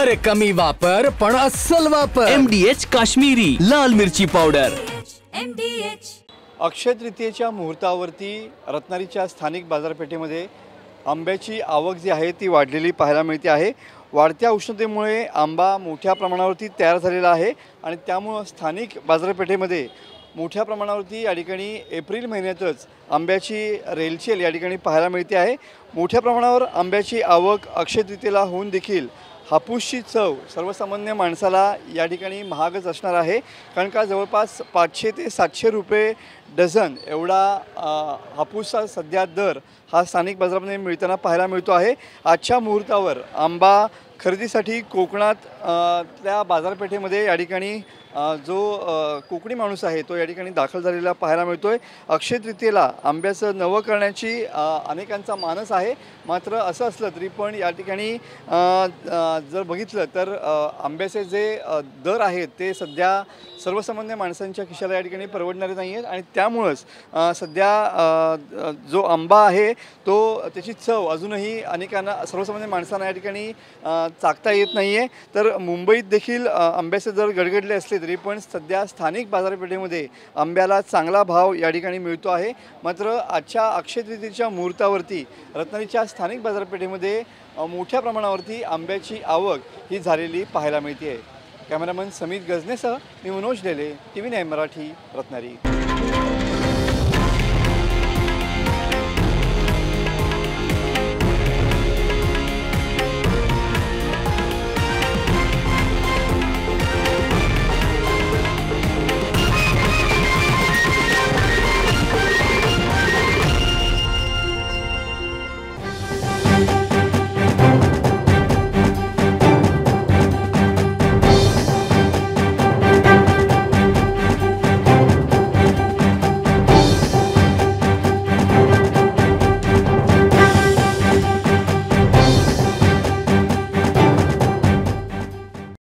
अरे कमी वापर पण अस्सल वापर। MDH काश्मीरी लाल मिरची पावडर। अक्षय तृतीयेच्या मुहूर्तावरती रत्नागिरीच्या स्थानिक बाजारपेठेमध्ये आंब्याची आवक जी आहे ती वाढलेली पाहायला मिळते आहे। वाढत्या उष्णतेमुळे आंबा मोठ्या प्रमाणावरती तयार झालेला आहे आणि त्यामुळे स्थानिक बाजारपेठेमध्ये मोठ्या प्रमाणावरती या ठिकाणी एप्रिल महिन्यातच आंब्याची रेलचेल या ठिकाणी पाहायला मिळते आहे। मोठ्या प्रमाणावर आंब्याची आवक अक्षय तृतीयेला होऊन देखील हापूसची चव सर्वसामान्य माणसाला या ठिकाणी महागच असणार आहे, कारण का जवळपास 500 ते 700 रुपये डझन एवढा हापूसचा सध्या दर हा स्थानिक बाजारामध्ये मिळताना पाहायला मिळतो आहे। आजच्या मुहूर्तावर आंबा खरेदीसाठी कोकणात त्या बाजारपेठेमध्ये या ठिकाणी जो कोकणी माणूस आहे तो या ठिकाणी दाखल झालेला पाहायला मिळतो आहे। अक्षय तृतीयेला आंब्याचं नवं करण्याची अनेकांचा मानस आहे, मात्र असं असलं तरी पण या ठिकाणी जर बघितलं तर आंब्याचे जे दर आहेत ते सध्या सर्वसामान्य माणसांच्या खिशाला या ठिकाणी परवडणारे नाही आहेत आणि त्यामुळंच सध्या जो आंबा आहे तो त्याची चव अजूनही अनेकांना सर्वसामान्य माणसांना या ठिकाणी चाखता येत नाही आहे। तर मुंबईत देखील आंब्याचे दर गडगडले असले तरी पण सध्या स्थानिक बाजारपेठेमध्ये आंब्याला चांगला भाव या ठिकाणी मिळतो आहे। मात्र आजच्या अक्षय तृतीयेच्या मुहूर्तावरती रत्नागिरीच्या स्थानिक बाजारपेठेमध्ये मोठ्या प्रमाणावरती आंब्याची आवक ही झालेली पाहायला मिळते आहे। कॅमेरामन समीत गजनेसह मी मनोज डेले, TV9 मराठी, रत्नागिरी।